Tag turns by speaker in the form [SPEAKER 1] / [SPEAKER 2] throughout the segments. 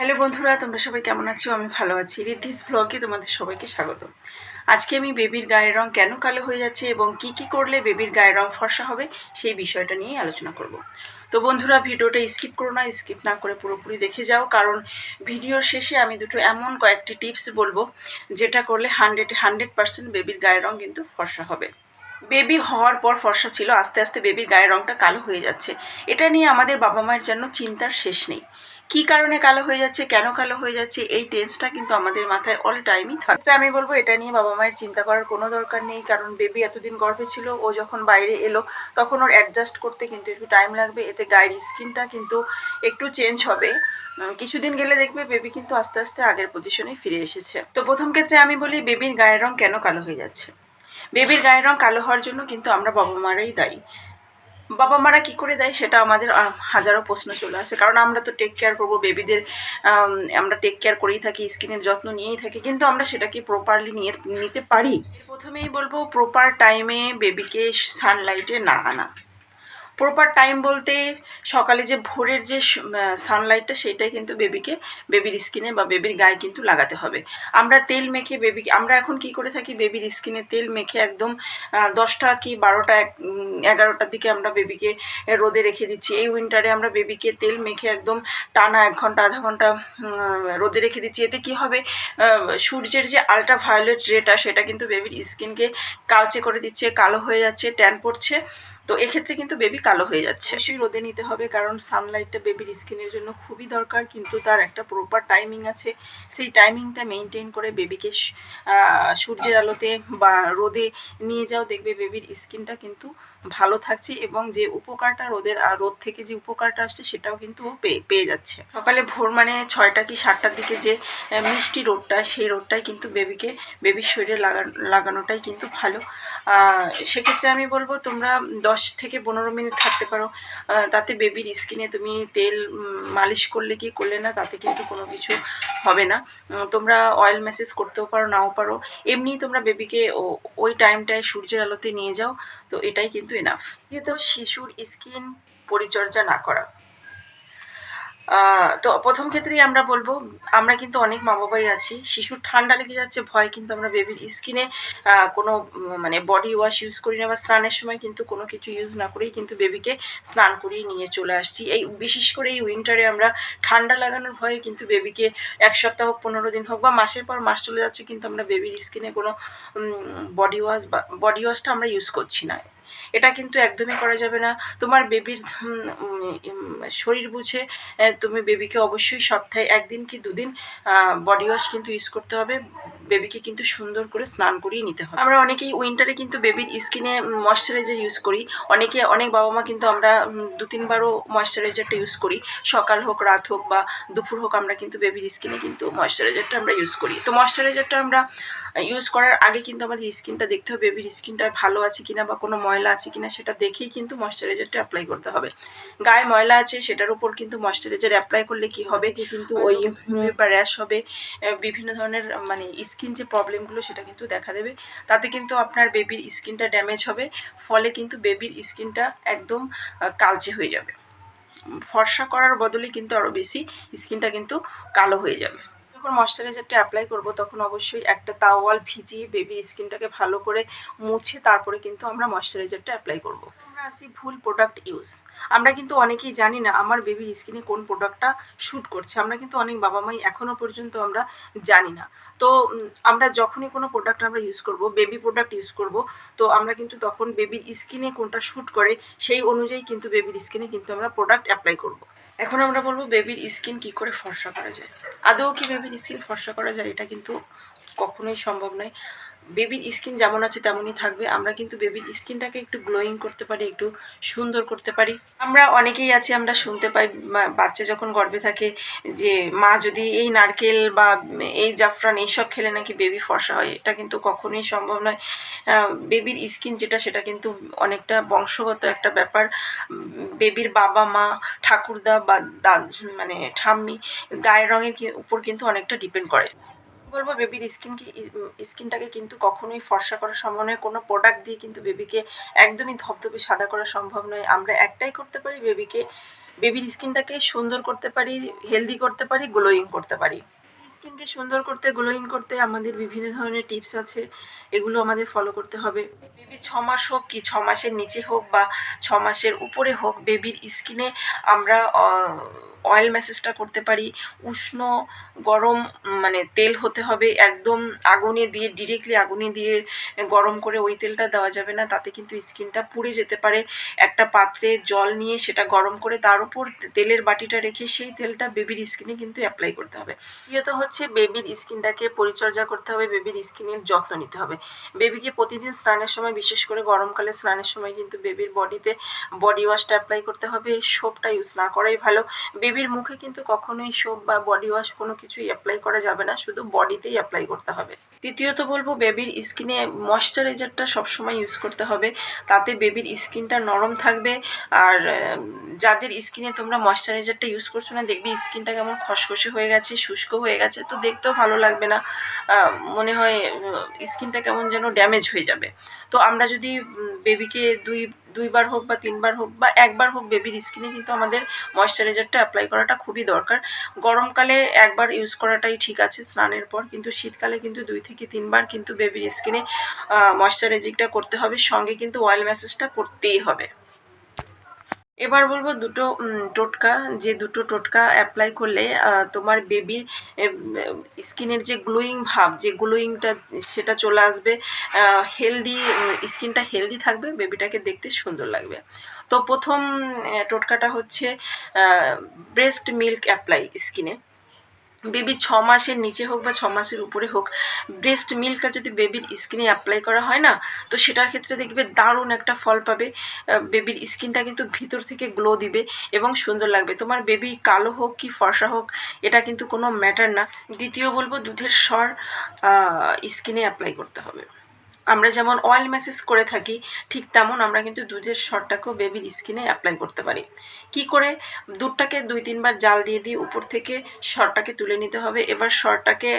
[SPEAKER 1] Hello বন্ধুরা, তোমরা সবাই কেমন আছো? আমি ভালো আছি। রিদ্ধিস ব্লগে তোমাদের সবাইকে স্বাগত। আজকে আমি বেবির গায়ের রং কেন কালো হয়ে যাচ্ছে এবং কি কি করলে বেবির গায়ের রং ফর্সা হবে সেই বিষয়টা নিয়েই আলোচনা করব। তো বন্ধুরা, ভিডিওটা স্কিপ করো না, স্কিপ না করে পুরোপুরি দেখে যাও, কারণ ভিডিওর শেষে আমি দুটো এমন কয়েকটি টিপস বলবো যেটা করলে 100% বেবির গায়ের রং কিন্তু ফর্সা হবে। বেবি হওয়ার পর ফর্সা ছিল, আস্তে আস্তে বেবির গায়ের রংটা কালো হয়ে যাচ্ছে। এটা নিয়ে আমাদের বাবা মায়ের জন্য চিন্তার শেষ নেই। কি কারণে কালো হয়ে যাচ্ছে, কেন কালো হয়ে যাচ্ছে, এই টেন্সটা কিন্তু আমাদের মাথায় অল টাইমই থাকে। আমি বলবো এটা নিয়ে বাবা মায়ের চিন্তা করার কোনো দরকার নেই, কারণ বেবি এতদিন গর্ভে ছিল, ও যখন বাইরে এলো তখন ওর অ্যাডজাস্ট করতে কিন্তু একটু টাইম লাগবে। এতে গায়ের স্কিনটা কিন্তু একটু চেঞ্জ হবে। কিছুদিন গেলে দেখবে বেবি কিন্তু আস্তে আস্তে আগের পজিশনে ফিরে এসেছে। তো প্রথম ক্ষেত্রে আমি বলি বেবির গায়ের রং কেন কালো হয়ে যাচ্ছে। বেবির গায়ের রং কালো হওয়ার জন্য কিন্তু আমরা বাবা মারাই দায়ী। বাবা মারা কী করে দেয় সেটা আমাদের হাজারো প্রশ্ন চলে আসে, কারণ আমরা তো টেক কেয়ার করবো বেবিদের, আমরা টেক কেয়ার করেই থাকি, স্কিনের যত্ন নিয়েই থাকি, কিন্তু আমরা সেটাকে প্রপারলি নিতে পারি। প্রথমেই বলবো প্রপার টাইমে বেবিকে সানলাইটে না আনা। প্রপার টাইম বলতে সকালে যে ভোরের যে সানলাইটটা সেইটাই কিন্তু বেবির স্কিনে বা বেবির গায়ে কিন্তু লাগাতে হবে। আমরা তেল মেখে বেবিকে, আমরা এখন কি করে থাকি, বেবির স্কিনে তেল মেখে একদম 10টা কি 12টা 11টার দিকে আমরা বেবিকে রোদে রেখে দিচ্ছি। এই উইন্টারে আমরা বেবিকে তেল মেখে একদম টানা 1 ঘন্টা আধা ঘন্টা রোদে রেখে দিচ্ছি। এতে কি হবে, সূর্যের যে আল্ট্রাভায়োলেট রেটা সেটা কিন্তু বেবির স্কিনকে কালচে করে দিচ্ছে, কালো হয়ে যাচ্ছে, ট্যান পড়ছে। তো এক্ষেত্রে কিন্তু বেবি কালো হয়ে যাচ্ছে। অবশ্যই রোদে নিতে হবে, কারণ সানলাইটটা বেবির স্কিনের জন্য খুবই দরকার, কিন্তু তার একটা প্রপার টাইমিং আছে। সেই টাইমিংটা মেনটেন করে বেবিকে সূর্যের আলোতে বা রোদে নিয়ে যাও, দেখবে বেবির স্কিনটা কিন্তু ভালো থাকছে এবং যে উপকারটা রোদ থেকে যে উপকারটা আসছে সেটাও কিন্তু ও পেয়ে যাচ্ছে। সকালে ভোর মানে 6টা কি 7টার দিকে যে মিষ্টি রোদটা, সেই রোদটাই কিন্তু বেবির শরীরে লাগানোটাই কিন্তু ভালো। সেক্ষেত্রে আমি বলবো তোমরা 10 থেকে 15 মিনিট থাকতে পারো। তাতে বেবির স্কিনে তুমি তেল মালিশ করলে কি করলে না, তাতে কিন্তু কোনো কিছু হবে না। তোমরা অয়েল ম্যাসেজ করতেও পারো, নাও পারো। এমনিই তোমরা বেবিকে ওই টাইমটায় সূর্যের আলোতে নিয়ে যাও, তো এটাই কিন্তু এনাফ। যেহেতু শিশুর স্কিন পরিচর্যা না করা, তো প্রথম ক্ষেত্রেই আমরা বলবো, আমরা কিন্তু অনেক মা বাবাই আছি, শিশুর ঠান্ডা লেগে যাচ্ছে ভয় কিন্তু আমরা বেবির স্কিনে কোনো মানে বডি ওয়াশ ইউজ করি না, বা স্নানের সময় কিন্তু কোনো কিছু ইউজ না করেই কিন্তু বেবিকে স্নান করিয়ে নিয়ে চলে আসছি। এই বিশেষ করে এই উইন্টারে আমরা ঠান্ডা লাগানোর ভয়ে কিন্তু বেবিকে 1 সপ্তাহ হোক, 15 দিন হোক, বা মাসের পর মাস চলে যাচ্ছে, কিন্তু আমরা বেবির স্কিনে কোনো বডি ওয়াশটা আমরা ইউজ করছি না। এটা কিন্তু একদমই করা যাবে না। তোমার বেবির শরীর বুঝে তুমি বেবিকে অবশ্যই সপ্তাহে 1 দিন কি 2 দিন বডি ওয়াশ কিন্তু ইউজ করতে হবে। বেবিকে কিন্তু সুন্দর করে স্নান করিয়ে নিতে হবে। আমরা অনেকেই উইন্টারে কিন্তু বেবির স্কিনে ময়শ্চারাইজার ইউজ করি। অনেক বাবা মা কিন্তু আমরা 2-3 বারও ময়শ্চারাইজারটা ইউজ করি। সকাল হোক, রাত হোক বা দুপুর হোক, আমরা কিন্তু বেবির স্কিনে কিন্তু ময়শ্চারাইজারটা আমরা ইউজ করি। তো ময়শ্চারাইজারটা আমরা ইউজ করার আগে কিন্তু আমাদের স্কিনটা দেখতে হবে, বেবির স্কিনটা ভালো আছে কিনা বা কোনো ময়লা আছে কিনা, সেটা দেখেই কিন্তু ময়শ্চারাইজারটা অ্যাপ্লাই করতে হবে। গায়ে ময়লা আছে সেটার উপর কিন্তু ময়শ্চারাইজার অ্যাপ্লাই করলে কি হবে, কিন্তু ওই বা র্যাশ হবে, বিভিন্ন ধরনের মানে স্কিন যে প্রবলেমগুলো সেটা কিন্তু দেখা দেবে। তাতে কিন্তু আপনার বেবির স্কিনটা ড্যামেজ হবে, ফলে কিন্তু বেবির স্কিনটা একদম কালচে হয়ে যাবে। ফর্সা করার বদলে কিন্তু আরও বেশি স্কিনটা কিন্তু কালো হয়ে যাবে। যখন ময়শ্চারাইজারটা অ্যাপ্লাই করব তখন অবশ্যই একটা তাওয়াল ভিজিয়ে বেবির স্কিনটাকে ভালো করে মুছে তারপরে কিন্তু আমরা ময়শ্চারাইজারটা অ্যাপ্লাই করব। আমরা আসি ভুল প্রোডাক্ট ইউজ। আমরা কিন্তু অনেকেই জানি না আমার বেবির স্কিনে কোন প্রোডাক্টটা শ্যুট করছে। আমরা কিন্তু অনেক বাবা মাই এখনও পর্যন্ত আমরা জানি না। তো আমরা যখনই কোনো প্রোডাক্ট আমরা ইউজ করব, বেবি প্রোডাক্ট ইউজ করব, তো আমরা কিন্তু তখন বেবির স্কিনে কোনটা শ্যুট করে সেই অনুযায়ী কিন্তু বেবির স্কিনে কিন্তু আমরা প্রোডাক্ট অ্যাপ্লাই করব। এখন আমরা বলবো বেবির স্কিন কি করে ফর্সা করা যায়। আদৌ কি বেবির স্কিন ফর্সা করা যায়? এটা কিন্তু কখনোই সম্ভব নয়। বেবির স্কিন যেমন আছে তেমনই থাকবে। আমরা কিন্তু বেবির স্কিনটাকে একটু গ্লোয়িং করতে পারি, একটু সুন্দর করতে পারি। আমরা অনেকেই আছি, আমরা শুনতে পাই বাচ্চা যখন গর্ভে থাকে যে মা যদি এই নারকেল বা এই জাফরান এইসব খেলে নাকি বেবি ফর্সা হয়। এটা কিন্তু কখনোই সম্ভব নয়। বেবির স্কিন যেটা সেটা কিন্তু অনেকটা বংশগত একটা ব্যাপার। বেবির বাবা মা, ঠাকুরদা বা মানে ঠাম্মি গায়ের রঙের উপর কিন্তু অনেকটা ডিপেন্ড করে। বলবো বেবির স্কিনটাকে কিন্তু কখনোই ফর্সা করা সম্ভব নয়। কোনো প্রোডাক্ট দিয়ে কিন্তু বেবিকে একদমই ধবধবে সাদা করা সম্ভব নয়। আমরা একটাই করতে পারি, বেবিকে বেবির স্কিনটাকে সুন্দর করতে পারি, হেলদি করতে পারি, গ্লোয়িং করতে পারি। স্কিনকে সুন্দর করতে, গ্লোয়িং করতে আমাদের বিভিন্ন ধরনের টিপস আছে, এগুলো আমাদের ফলো করতে হবে। বেবির 6 মাস হোক কি 6 মাসের নিচে হোক বা 6 মাসের উপরে হোক, বেবির স্কিনে আমরা অয়েল ম্যাসেজটা করতে পারি। উষ্ণ গরম মানে তেল হতে হবে, একদম আগুনে দিয়ে, ডিরেক্টলি আগুনে দিয়ে গরম করে ওই তেলটা দেওয়া যাবে না, তাতে কিন্তু স্কিনটা পুড়ে যেতে পারে। একটা পাত্রে জল নিয়ে সেটা গরম করে তার উপর তেলের বাটিটা রেখে সেই তেলটা বেবির স্কিনে কিন্তু অ্যাপ্লাই করতে হবে। দ্বিতীয়ত হচ্ছে বেবির স্কিনটাকে পরিচর্যা করতে হবে, বেবির স্কিনের যত্ন নিতে হবে। বেবিকে প্রতিদিন স্নানের সময়, বিশেষ করে গরমকালে স্নানের সময় কিন্তু বেবির বডিতে বডি ওয়াশটা অ্যাপ্লাই করতে হবে। সোপটা ইউজ না করাই ভালো। বেবির মুখে কিন্তু কখনোই সোপ বা বডি ওয়াশ কোনো কিছুই অ্যাপ্লাই করা যাবে না, শুধু বডিতেই অ্যাপ্লাই করতে হবে। তৃতীয়ত বলবো বেবির স্কিনে ময়শ্চারাইজারটা সবসময় ইউজ করতে হবে, তাতে বেবির স্কিনটা নরম থাকবে। আর যাদের স্কিনে তোমরা ময়শ্চারাইজারটা ইউজ করছো না, দেখবি স্কিনটা কেমন খসখসে হয়ে গেছে, শুষ্ক হয়ে গেছে, তো দেখতেও ভালো লাগবে না, মনে হয় স্কিনটা কেমন যেন ড্যামেজ হয়ে যাবে। তো আমরা যদি বেবিকে দুইবার হোক বা 3বার হোক বা একবার হোক, বেবির স্কিনে কিন্তু আমাদের ময়শ্চারাইজারটা অ্যাপ্লাই করাটা খুবই দরকার। গরমকালে একবার ইউজ করাটাই ঠিক আছে স্নানের পর, কিন্তু শীতকালে কিন্তু 2 থেকে 3বার কিন্তু বেবির স্কিনে ময়শ্চারাইজিংটা করতে হবে, সঙ্গে কিন্তু অয়েল ম্যাসেজটা করতেই হবে। এবার বলবো দুটো টোটকা, যে দুটো টোটকা অ্যাপ্লাই করলে তোমার বেবির স্কিনের যে গ্লোয়িং ভাব, যে গ্লোয়িংটা সেটা চলে আসবে, হেলদি স্কিনটা হেলদি থাকবে, বেবিটাকে দেখতে সুন্দর লাগবে। তো প্রথম টোটকাটা হচ্ছে ব্রেস্ট মিল্ক অ্যাপ্লাই স্কিনে। বেবি 6 মাসের নিচে হোক বা 6 মাসের উপরে হোক, ব্রেস্ট মিল্কটা যদি বেবির স্কিনে অ্যাপ্লাই করা হয় না, তো সেটার ক্ষেত্রে দেখবে দারুণ একটা ফল পাবে। বেবির স্কিনটা কিন্তু ভিতর থেকে গ্লো দিবে এবং সুন্দর লাগবে। তোমার বেবি কালো হোক কি ফর্সা হোক, এটা কিন্তু কোনো ম্যাটার না। দ্বিতীয় বলবো দুধের স্বর স্কিনে অ্যাপ্লাই করতে হবে। আমরা যেমন অয়েল ম্যাসেজ করে থাকি, ঠিক তেমন আমরা কিন্তু দুধের স্বরটাকেও বেবির স্কিনে অ্যাপ্লাই করতে পারি। কি করে? দুধটাকে 2-3বার জাল দিয়ে দিয়ে উপর থেকে স্বরটাকে তুলে নিতে হবে। এবার স্বরটাকে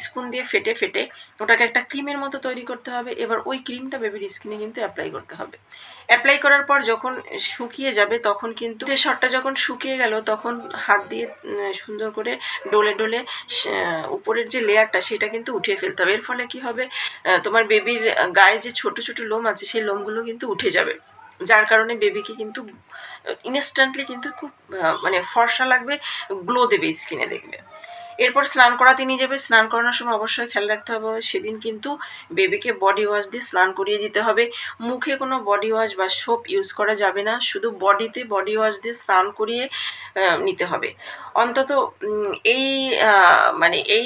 [SPEAKER 1] স্পুন দিয়ে ফেটে ফেটে ওটাকে একটা ক্রিমের মতো তৈরি করতে হবে। এবার ওই ক্রিমটা বেবির স্কিনে কিন্তু অ্যাপ্লাই করতে হবে। অ্যাপ্লাই করার পর যখন শুকিয়ে যাবে, তখন কিন্তু দুধের স্বরটা যখন শুকিয়ে গেল, তখন হাত দিয়ে সুন্দর করে ডলে ডলে উপরের যে লেয়ারটা সেটা কিন্তু উঠিয়ে ফেলতে হবে। এর ফলে কি হবে, তোমার বেবির গায়ে যে ছোট ছোট লোম আছে সেই লোমগুলো কিন্তু উঠে যাবে, যার কারণে বেবিকে কিন্তু ইনস্ট্যান্টলি কিন্তু খুব মানে ফর্সা লাগবে, গ্লো দেবে স্কিনে, দেখবে। এরপর স্নান করাতে নিয়ে যাবে। স্নান করানোর সময় অবশ্যই খেয়াল রাখতে হবে, সেদিন কিন্তু বেবিকে বডি ওয়াশ দিয়ে স্নান করিয়ে দিতে হবে। মুখে কোনো বডি ওয়াশ বা সোপ ইউজ করা যাবে না, শুধু বডিতে বডি ওয়াশ দিয়ে স্নান করিয়ে নিতে হবে। অন্তত এই মানে এই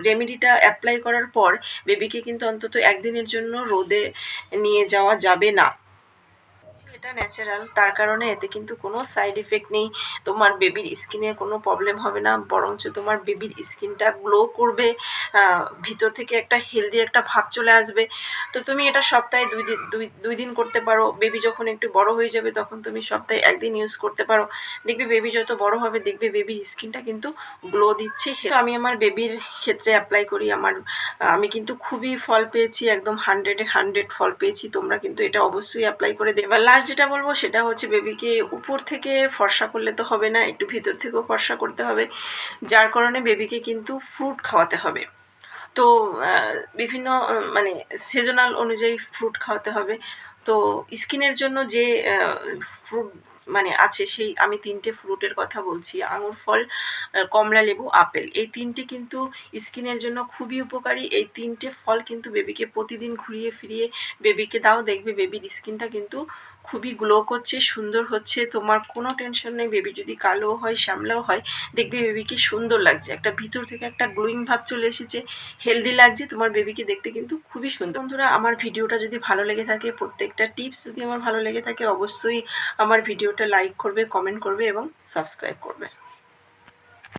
[SPEAKER 1] রেমেডিটা অ্যাপ্লাই করার পর বেবিকে কিন্তু অন্তত 1 দিনের জন্য রোদে নিয়ে যাওয়া যাবে না। এটা ন্যাচারাল, তার কারণে এতে কিন্তু কোনো সাইড এফেক্ট নেই। তোমার বেবির স্কিনে কোনো প্রবলেম হবে না, বরঞ্চ তোমার বেবির স্কিনটা গ্লো করবে, ভিতর থেকে একটা হেলদি একটা ভাব চলে আসবে। তো তুমি এটা সপ্তাহে 2 দিন করতে পারো। বেবি যখন একটু বড় হয়ে যাবে তখন তুমি সপ্তাহে 1 দিন ইউজ করতে পারো। দেখবে বেবি যত বড় হবে, দেখবে বেবির স্কিনটা কিন্তু গ্লো দিচ্ছে। তো আমি আমার বেবির ক্ষেত্রে অ্যাপ্লাই করি, আমি কিন্তু খুবই ফল পেয়েছি, একদম 100-এ 100 ফল পেয়েছি। তোমরা কিন্তু এটা অবশ্যই অ্যাপ্লাই করে দেবে। লাস্ট যেটা বলবো সেটা হচ্ছে, বেবিকে উপর থেকে ফর্সা করলে তো হবে না, একটু ভিতর থেকেও ফর্সা করতে হবে, যার কারণে বেবিকে কিন্তু ফ্রুট খাওয়াতে হবে। তো বিভিন্ন মানে সিজনাল অনুযায়ী ফ্রুট খাওয়াতে হবে। তো স্কিনের জন্য যে ফ্রুট মানে আছে, সেই আমি 3টে ফ্রুটের কথা বলছি: আঙুর ফল, কমলা লেবু, আপেল। এই 3টে কিন্তু স্কিনের জন্য খুবই উপকারী। এই 3টে ফল কিন্তু বেবিকে প্রতিদিন ঘুরিয়ে ফিরিয়ে বেবিকে দাও, দেখবে বেবির স্কিনটা কিন্তু খুবই গ্লো করছে, সুন্দর হচ্ছে। তোমার কোনো টেনশন নেই, বেবি যদি কালো হয়, শ্যামলাও হয়, দেখবে বেবিকে সুন্দর লাগছে, একটা ভিতর থেকে একটা গ্লোয়িং ভাব চলে এসেছে, হেলদি লাগছে, তোমার বেবিকে দেখতে কিন্তু খুবই সুন্দর। বন্ধুরা, আমার ভিডিওটা যদি ভালো লেগে থাকে, প্রত্যেকটা টিপস যদি আমার ভালো লেগে থাকে, অবশ্যই আমার ভিডিওটা লাইক করবে, কমেন্ট করবে এবং সাবস্ক্রাইব করবে।